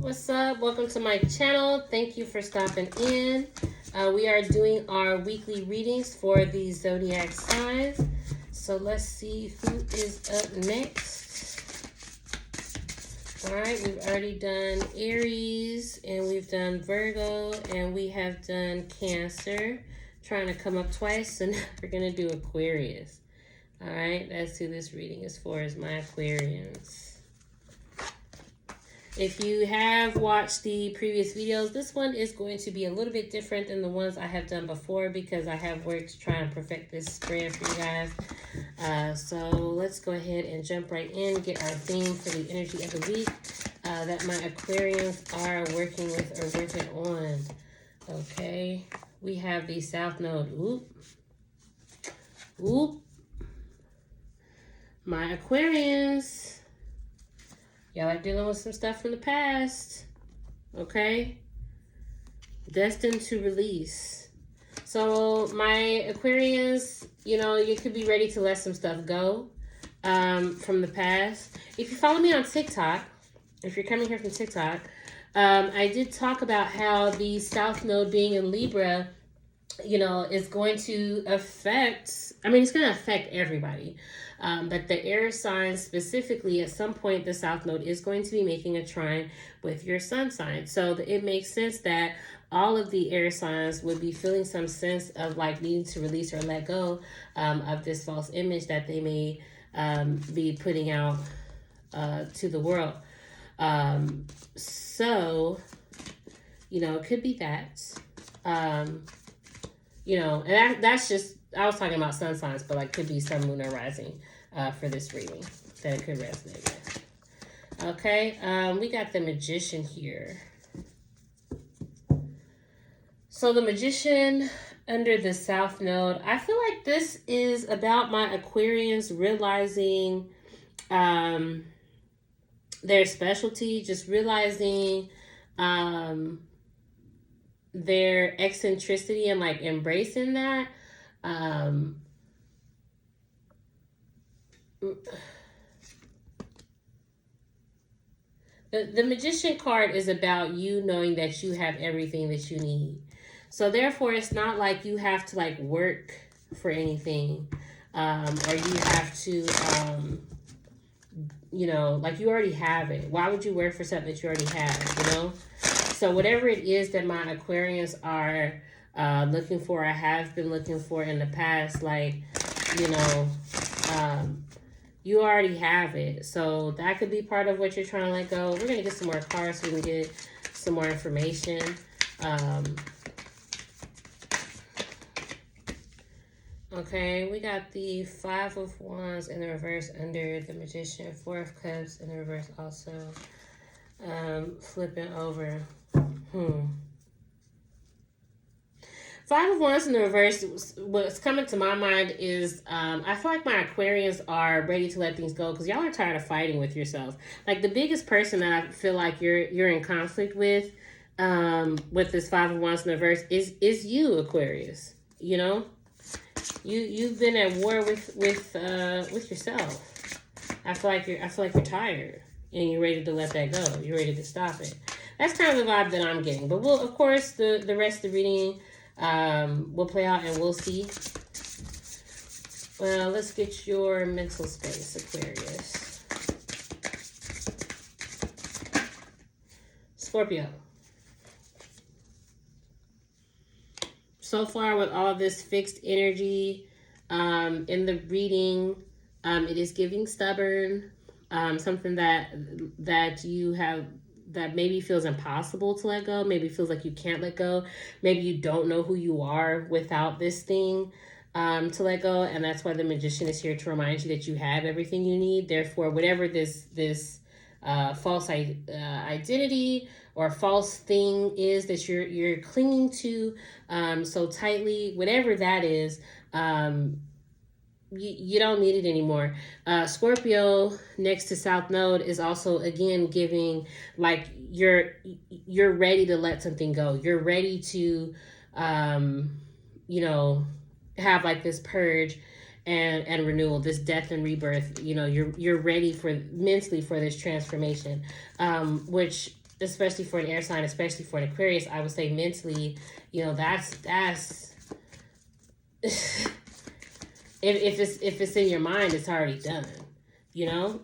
What's up? Welcome to my channel. Thank you for stopping in. We are doing our weekly readings for the zodiac signs. So let's see who is up next. All right, we've already done Aries and we've done Virgo and we have done Cancer. Trying to come up twice, so now we're going to do Aquarius. All right, that's who this reading is for, is my Aquarians. If you have watched the previous videos, this one is going to be a little bit different than the ones I have done before because I have worked to try and perfect this spread for you guys. So let's go ahead and jump right in, get our theme for the energy of the week that my Aquarians are working with or working on. Okay, we have the South Node. Oop. My Aquarians. Y'all are dealing with some stuff from the past, okay? Destined to release. So my Aquarians, you could be ready to let some stuff go from the past. If you follow me on TikTok, if you're coming here from TikTok, I did talk about how the South Node being in Libra, is going to affect, it's going to affect everybody. But the air signs specifically, at some point, the South Node is going to be making a trine with your sun sign. So it makes sense that all of the air signs would be feeling some sense of like needing to release or let go of this false image that they may be putting out to the world. So, it could be that. And that's just, I was talking about sun signs, but like could be sun, moon, or rising for this reading that it could resonate with. Okay, we got the Magician here. So the Magician under the South Node, I feel like this is about my Aquarians realizing their specialty, just realizing their eccentricity and like embracing that. The Magician card is about you knowing that you have everything that you need. So therefore, it's not like you have to like work for anything, or you have to, like you already have it. Why would you work for something that you already have, So whatever it is that my Aquarians are looking for, I have been looking for in the past, like, you already have it. So that could be part of what you're trying to let go. We're going to get some more cards so we can get some more information. Okay, we got the Five of Wands in the reverse under the Magician, Four of Cups in the reverse also. Flipping over. Five of Wands in the reverse, what's coming to my mind is I feel like my Aquarians are ready to let things go because y'all are tired of fighting with yourself. Like the biggest person that I feel like you're in conflict with this Five of Wands in the reverse is you, Aquarius. You've been at war with yourself. I feel like you're tired and you're ready to let that go. You're ready to stop it. That's kind of the vibe that I'm getting. But we'll, of course, the rest of the reading will play out and we'll see. Well, let's get your mental space, Aquarius. Scorpio. So far with all this fixed energy in the reading, it is giving stubborn, something that you have that maybe feels impossible to let go, maybe feels like you can't let go, maybe you don't know who you are without this thing to let go, and that's why the Magician is here to remind you that you have everything you need. Therefore, whatever this false identity or false thing is that you're clinging to so tightly, whatever that is, you don't need it anymore. Scorpio next to South Node is also again giving like you're ready to let something go. You're ready to have like this purge and renewal, this death and rebirth. You're ready for mentally for this transformation, which especially for an air sign, especially for an Aquarius, I would say mentally, you know, that's if it's in your mind, it's already done, you know.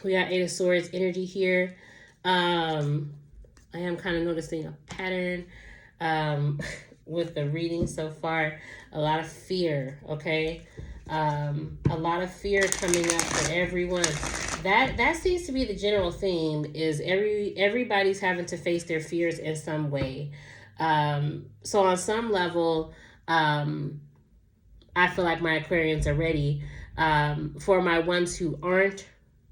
We got Eight of Swords energy here. I am kind of noticing a pattern with the reading so far. A lot of fear, okay? A lot of fear coming up for everyone. That seems to be the general theme, is everybody's having to face their fears in some way. So on some level, I feel like my Aquarians are ready. For my ones who aren't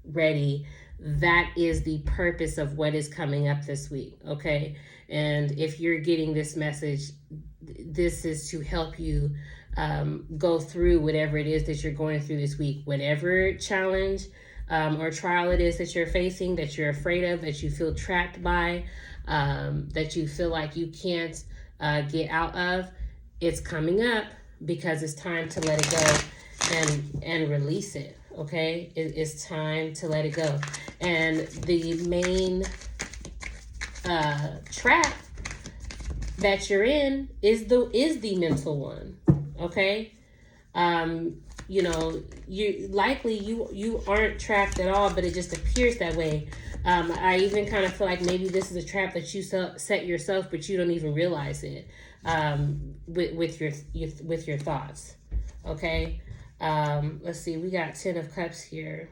ready, that is the purpose of what is coming up this week, okay? And if you're getting this message, this is to help you go through whatever it is that you're going through this week, whatever challenge or trial it is that you're facing, that you're afraid of, that you feel trapped by, that you feel like you can't get out of. It's coming up because it's time to let it go and release it. Okay, it's time to let it go. And the main trap that you're in is the mental one. Okay, you know, you aren't trapped at all, but it just appears that way. I even kind of feel like maybe this is a trap that you set yourself, but you don't even realize it with your thoughts. Okay. Let's see, we got 10 of Cups here.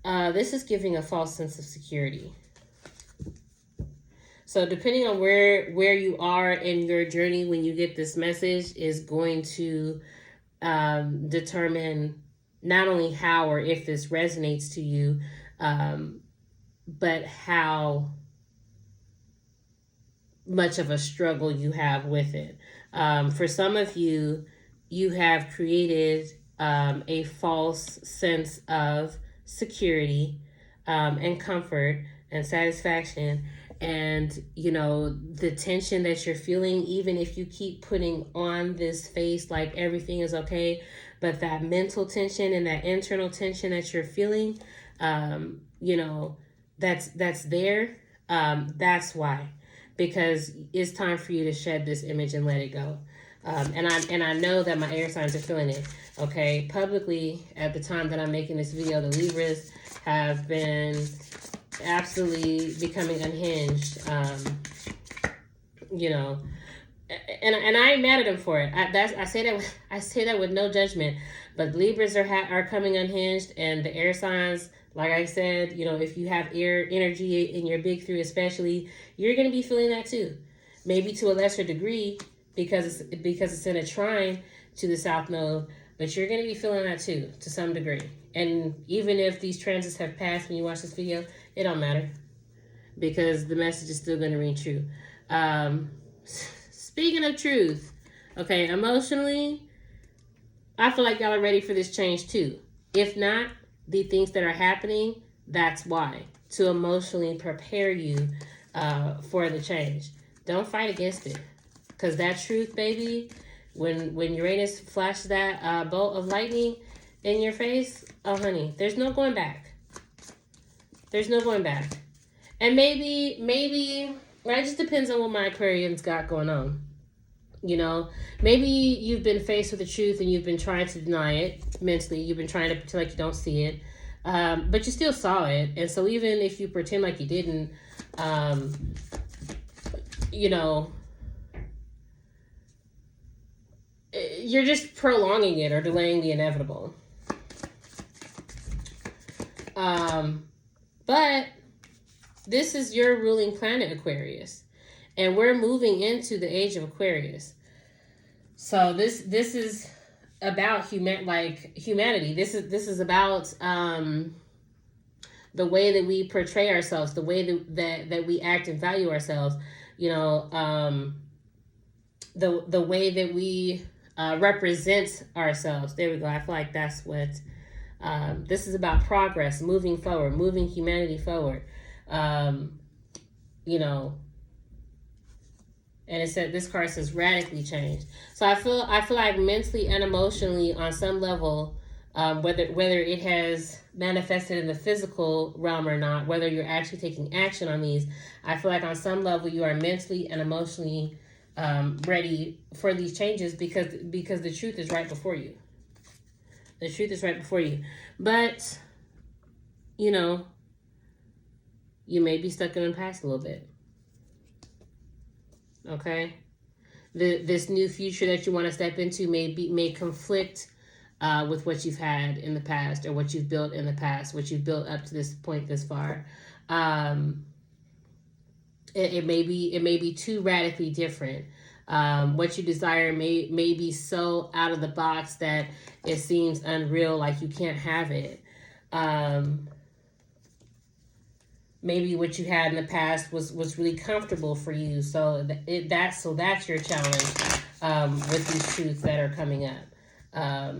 This is giving a false sense of security. So depending on where you are in your journey when you get this message is going to determine not only how or if this resonates to you, but how much of a struggle you have with it. For some of you, you have created a false sense of security and comfort and satisfaction. And, you know, the tension that you're feeling, even if you keep putting on this face like everything is okay, but that mental tension and that internal tension that you're feeling, you know, that's there. That's why. Because it's time for you to shed this image and let it go. And I know that my air signs are feeling it. Okay, publicly at the time that I'm making this video, the Libras have been absolutely becoming unhinged. You know, and I ain't mad at them for it. I say that with no judgment. But Libras are coming unhinged, and the air signs, like I said, you know, if you have air energy in your big three, especially, you're gonna be feeling that too. Maybe to a lesser degree, because it's in a trine to the South Node, but you're going to be feeling that too, to some degree. And even if these transits have passed when you watch this video, it don't matter, because the message is still going to ring true. Speaking of truth, okay, emotionally, I feel like y'all are ready for this change too. If not, the things that are happening, that's why. To emotionally prepare you for the change. Don't fight against it. Because that truth, baby, when Uranus flashes that bolt of lightning in your face, oh, honey, there's no going back. There's no going back. And maybe, well, it just depends on what my Aquarians got going on. You know, maybe you've been faced with the truth and you've been trying to deny it mentally. You've been trying to pretend like you don't see it. But you still saw it. And so even if you pretend like you didn't, you know, you're just prolonging it or delaying the inevitable. But this is your ruling planet, Aquarius. And we're moving into the age of Aquarius. So this is about humanity. This is about the way that we portray ourselves, the way that we act and value ourselves. You know, the way that we represent ourselves. There we go. I feel like that's what this is about. Progress, moving forward, moving humanity forward. You know, and it said, this card says radically changed. So I feel like mentally and emotionally on some level, Whether it has manifested in the physical realm or not, whether you're actually taking action on these, I feel like on some level you are mentally and emotionally ready for these changes because the truth is right before you. The truth is right before you. But, you know, you may be stuck in the past a little bit. Okay? This new future that you want to step into may conflict with what you've had in the past or what you've built in the past, what you've built up to this point this far. It may be too radically different. What you desire may be so out of the box that it seems unreal, like you can't have it. Maybe what you had in the past was really comfortable for you, so that's your challenge with these truths that are coming up.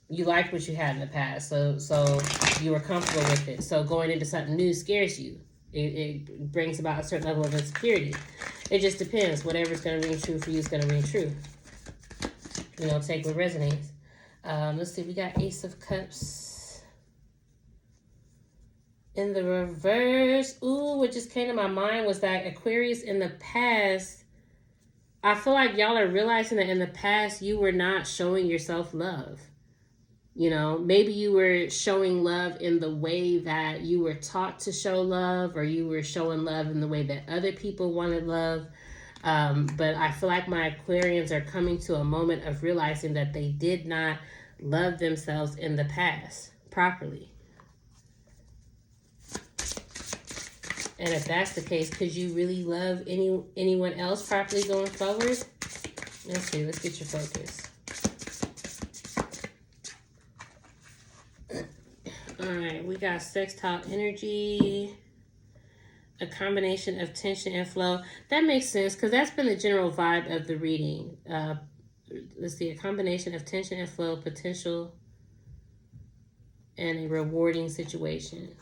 You liked what you had in the past, so you were comfortable with it. So going into something new scares you. It brings about a certain level of insecurity. It just depends. Whatever's going to ring true for you is going to ring true. You know, take what resonates. Let's see. We got Ace of Cups in the reverse. Ooh, what just came to my mind was that Aquarius in the past. I feel like y'all are realizing that in the past you were not showing yourself love. You know, maybe you were showing love in the way that you were taught to show love, or you were showing love in the way that other people wanted love. But I feel like my Aquarians are coming to a moment of realizing that they did not love themselves in the past properly. And if that's the case, could you really love anyone else properly going forward? Let's see. Let's get your focus. All right, we got sextile energy, a combination of tension and flow. That makes sense because that's been the general vibe of the reading. Let's see, a combination of tension and flow, potential, and a rewarding situation.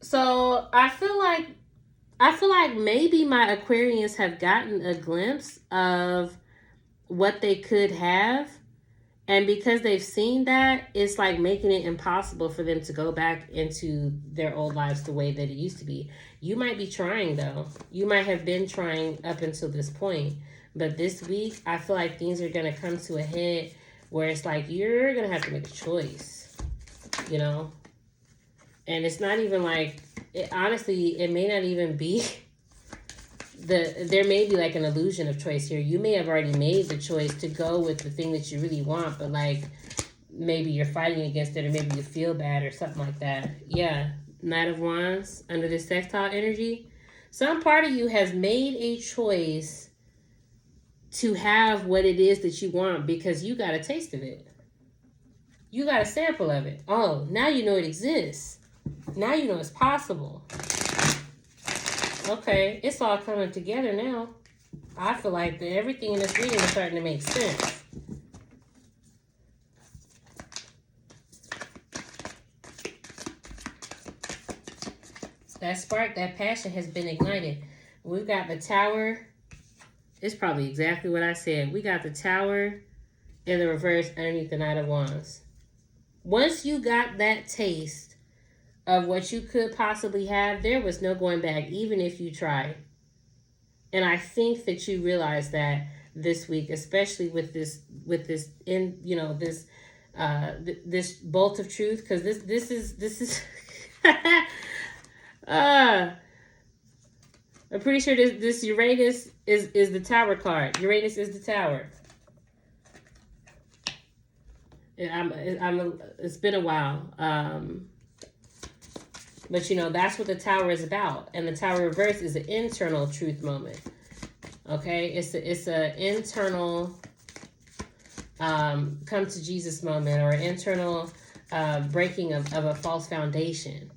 So I feel like maybe my Aquarians have gotten a glimpse of what they could have. And because they've seen that, it's like making it impossible for them to go back into their old lives the way that it used to be. You might be trying, though. You might have been trying up until this point. But this week, I feel like things are going to come to a head where it's like you're going to have to make a choice, you know? And it's not even like, honestly, it may not even be... There may be like an illusion of choice here. You may have already made the choice to go with the thing that you really want, but like maybe you're fighting against it, or maybe you feel bad or something like that. Yeah, Knight of Wands under this sextile energy. Some part of you has made a choice to have what it is that you want because you got a taste of it. You got a sample of it. Oh, now you know it exists. Now you know it's possible. Okay, it's all coming together now. I feel like everything in this reading is starting to make sense. That spark, that passion has been ignited. We've got the Tower. It's probably exactly what I said. We got the Tower in the reverse underneath the Knight of Wands. Once you got that taste of what you could possibly have, there was no going back, even if you tried. And I think that you realize that this week, especially with this in, you know, this bolt of truth, because this is I'm pretty sure this Uranus is the Tower card. Uranus is the Tower. It's been a while. But, you know, that's what the Tower is about. And the Tower reverse is an internal truth moment. Okay? It's an internal come to Jesus moment, or an internal breaking of a false foundation.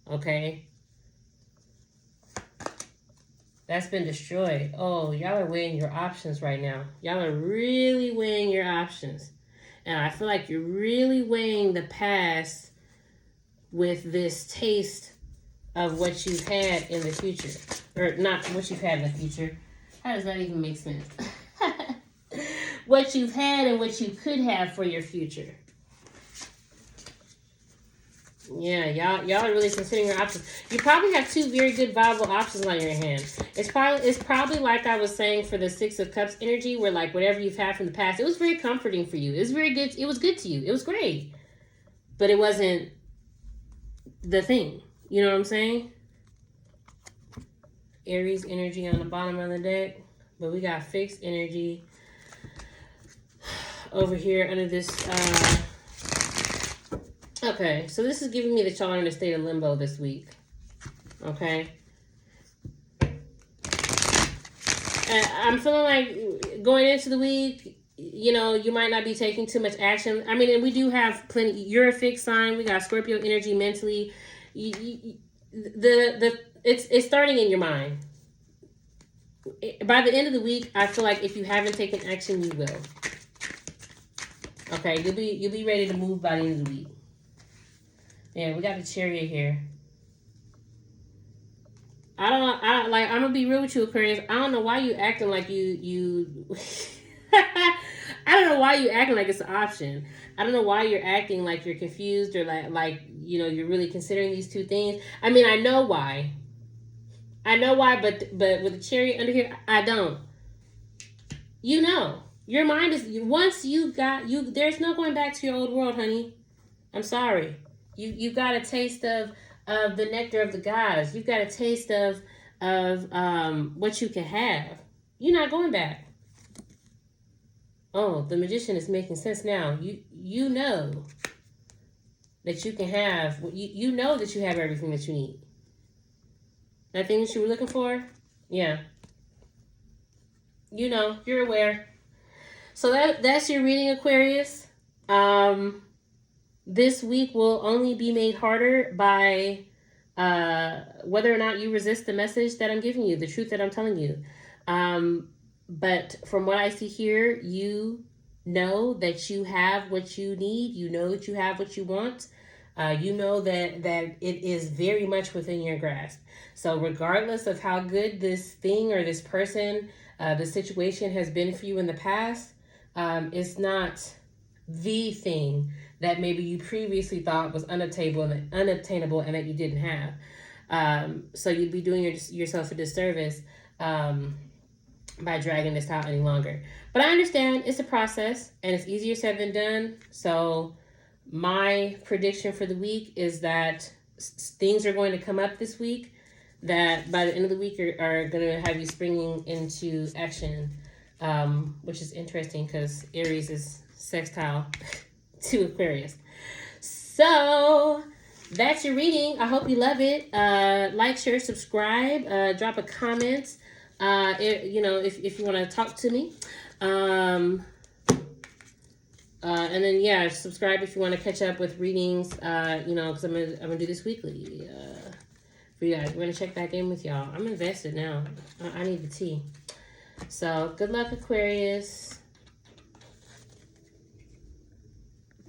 Okay? That's been destroyed. Oh, y'all are weighing your options right now. Y'all are really weighing your options. And I feel like you're really weighing the past with this taste of what you've had in the future. Or not what you've had in the future. How does that even make sense? what you've had and what you could have for your future. Yeah, y'all are really considering your options. You probably have two very good viable options on your hand. It's probably like I was saying for the Six of Cups energy, where like whatever you've had from the past, it was very comforting for you. It was very good. It was good to you. It was great, but it wasn't the thing. You know what I'm saying? Aries energy on the bottom of the deck, but we got fixed energy over here under this. Okay, so this is giving me that y'all are in a state of limbo this week. Okay. I'm feeling like going into the week, you know, you might not be taking too much action. I mean, and we do have plenty. You're a fixed sign. We got Scorpio energy mentally. It's starting in your mind. By the end of the week, I feel like if you haven't taken action, you will. Okay, you'll be ready to move by the end of the week. Yeah, we got the Chariot here. I'm gonna be real with you, Aquarius. I don't know why you acting like you I don't know why you acting like it's an option. I don't know why you're acting like you're confused or like you know you're really considering these two things. I mean, I know why, but with the Chariot under here, I don't. You know, your mind is once you got you. There's no going back to your old world, honey. I'm sorry. You got a taste of the nectar of the gods. You've got a taste of what you can have. You're not going back. Oh, the Magician is making sense now. You know that you can have. You know that you have everything that you need. That thing that you were looking for, yeah. You know, you're aware. So that's your reading, Aquarius. This week will only be made harder by whether or not you resist the message that I'm giving you, the truth that I'm telling you. But from what I see here, you know that you have what you need. You know that you have what you want. You know that it is very much within your grasp. So regardless of how good this thing or this person, the situation has been for you in the past, it's not the thing that maybe you previously thought was unattainable and that you didn't have. So you'd be doing yourself a disservice by dragging this out any longer. But I understand it's a process and it's easier said than done. So my prediction for the week is that things are going to come up this week that by the end of the week are going to have you springing into action, which is interesting because Aries is sextile to Aquarius. So that's your reading. I hope you love it. Like, share, subscribe, drop a comment. If you want to talk to me. And then yeah, subscribe if you want to catch up with readings. Because I'm gonna do this weekly. For you guys, we're gonna check back in with y'all. I'm invested now. I need the tea. So good luck, Aquarius.